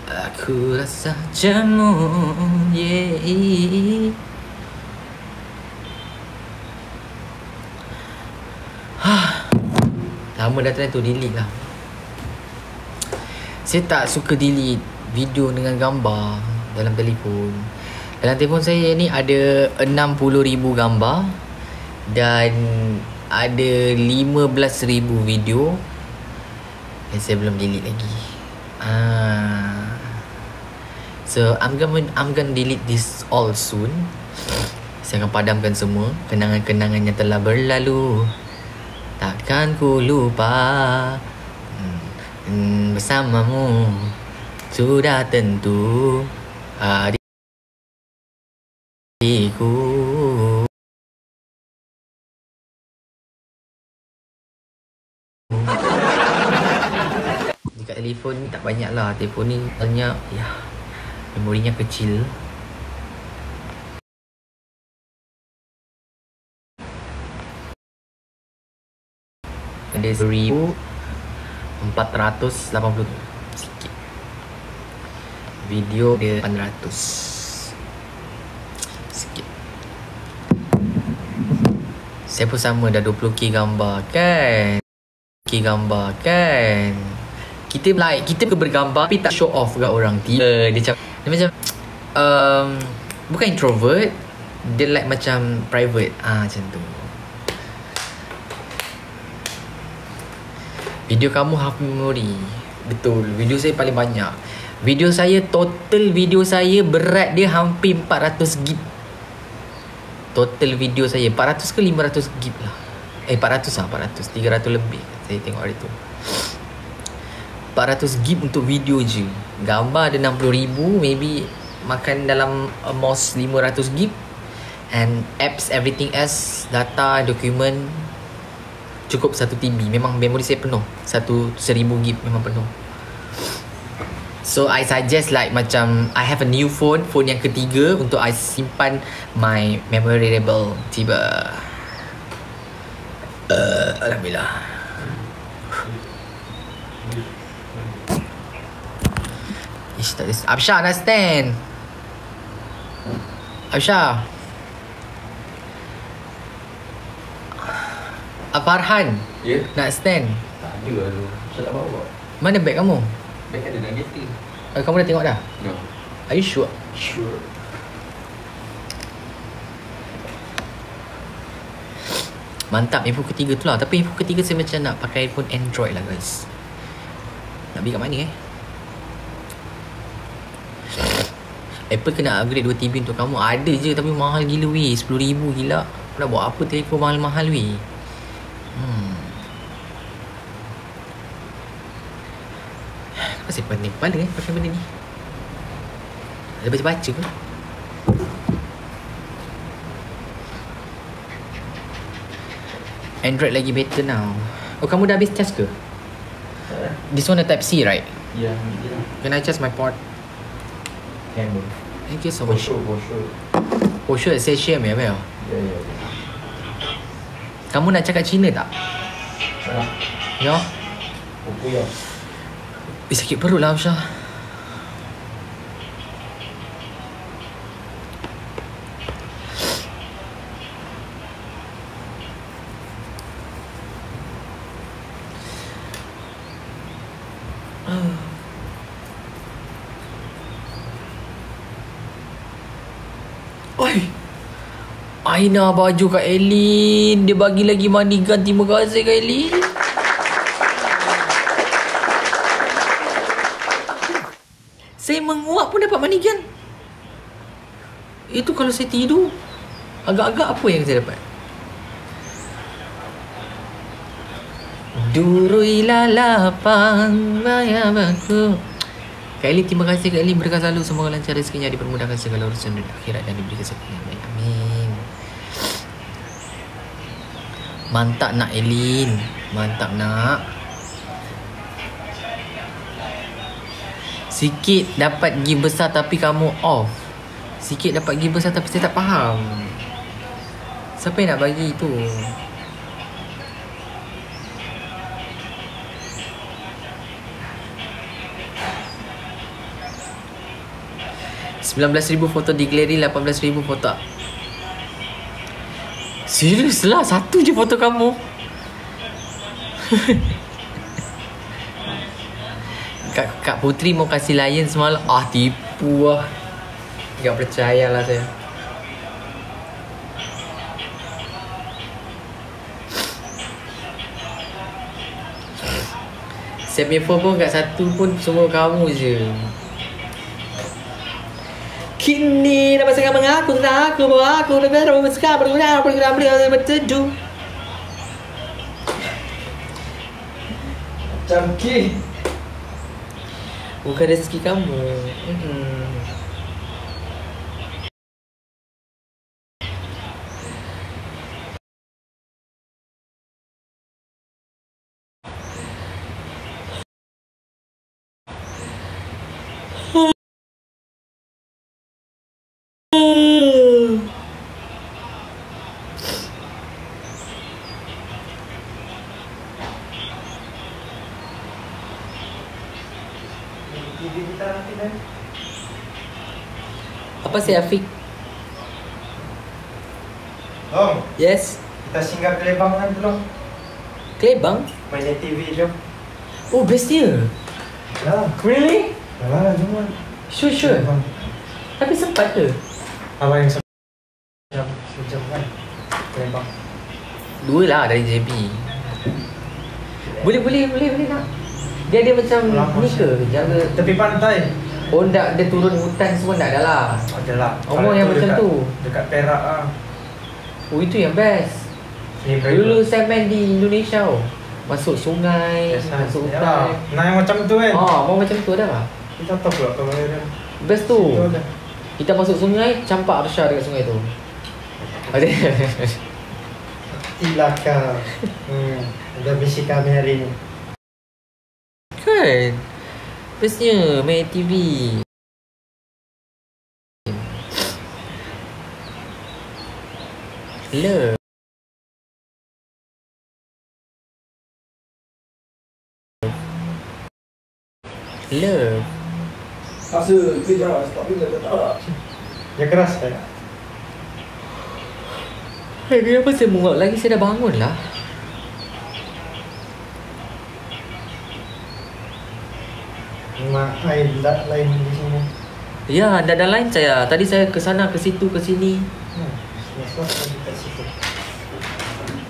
Aku rasa jamu, yeah. Lama dah try tu, delete lah. Saya tak suka delete video dengan gambar dalam telefon. Dalam telefon saya ni ada 60,000 gambar dan ada 15,000 video yang saya belum delete lagi. So I'm gonna delete this all soon. Saya akan padamkan semua kenangan-kenangan yang telah berlalu. Takkan ku lupa bersamamu. Sudah tentu hatiku. Dekat telefon ni tak banyak lah. Telefon ni banyak, ya, memorinya kecil. Ada 1,480 sikit. Video dia 800 sikit. Saya pun sama, dah 20k gambar kan. Kita like, kita bergambar tapi tak show off kat orang. Dia macam bukan introvert, dia like macam private. Macam tu. Video kamu half memory. Betul, video saya paling banyak. Video saya, total video saya berat dia hampir 400 gig. Total video saya 400 ke 500 gig lah. 400 lah, 400, 300 lebih. Saya tengok hari tu 400 gig untuk video je. Gambar ada 60,000, maybe makan dalam almost 500 gig. And apps, everything else, data, dokumen, cukup 1 TB. Memang memori saya penuh. 1,000 gig memang penuh. So I suggest like macam I have a new phone yang ketiga untuk I simpan my memorable. Tiba Alhamdulillah. Ish, tak ada. Absyah nak stand. Absyah. Farhan, ya? Nak stand? Tak ada lah tu. Saya tak bawa. Mana beg kamu? Beg ada dalam kereta. Kamu dah tengok dah? No. Are you sure? Sure. Mantap iPhone ketiga tu lah. Tapi iPhone ketiga saya macam nak pakai iPhone Android lah guys. Nak pergi kat mana Apple kena upgrade 2TB untuk kamu. Ada je tapi mahal gila weh. 10,000 gila. Nak buat apa telefon mahal-mahal weh. Kenapa saya pening kepala pakai benda ni? Ada baca-baca ke? Android lagi better now. Oh, kamu dah habis charge ke? This one a type C, right? Ya, Can I charge my port? can bro. Thank you so much. For sure. Say share me, Abel. Ya. Kamu nak cakap Cina tak? Ya? Apa ya? Sakit perut lah, Absyah. Oi, Aina baju Kak Elin. Dia bagi lagi money gun. Terima kasih Kak Elin. Saya menguap pun dapat money gun. Itu kalau saya tidur. Agak-agak apa yang saya dapat? Duruilah lapang bayam aku. Kak Elin, terima kasih Kak Elin. Berkah selalu, semoga lancar rezekinya, dipermudahkan segala urusan dunia akhirat dan diberi kesehatan yang baik. Amin. Mantap nak Elin. Mantap nak. Sikit dapat gift besar tapi kamu off. Sikit dapat gift besar tapi saya tak faham. Siapa yang nak bagi tu? 19,000 foto di galeri, 18,000 foto. Serius lah, satu je foto kamu. Kak Putri mau kasih layan semalam. Tipu lah. Tak percayalah saya. Saya punya phone pun kat satu pun semua kamu je. Kini dah pasal mengaku tentang aku bahawa aku dah bersikap berguna berteduh. Cantik. Bukan rezeki kamu. Apa sih Afiq? Om, Yes. kita singgah Kelebang kan belum? Kelebang? Main TV jom. Oh, bestnya. Ya. Really? Ya, jom. Sure. Kelebang. Tapi sempat ke? Apa yang sejam kan? Kelebang. 2 lah dari JB. Boleh nak. Dia macam ni ke? Jaga. Tepi pantai. Oh, tak, dia turun hutan semua tak ada lah. Adalah. Oh, yang macam dekat, tu. Dekat Perak ah. Oh, itu yang best. Dulu saya main di Indonesia oh. Masuk sungai, masuk hutan. Nah, yang macam tu kan. Mau macam tu dah lah. Kita tahu pula kalau dia. Best tu. Itu ada. Kita masuk sungai, campak Arsha dekat sungai tu. Ada. Ilaka. Ada misi kami hari ni. Kan? Bestnya main TV. Love. Rasa keras tapi tak. Ya keras kan? Dia apa saya mungak lagi, saya dah bangun lah. Mak lain di sini. Ya, dah lain saya. Tadi saya ke sana, ke situ, ke sini. Dekat situ.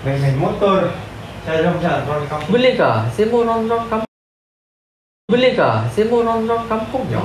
Main motor. Saya jalan kampung. Bolehkah? Saya mau round-round kampung. Bolehkah? Saya mau round-round kampung. Ya.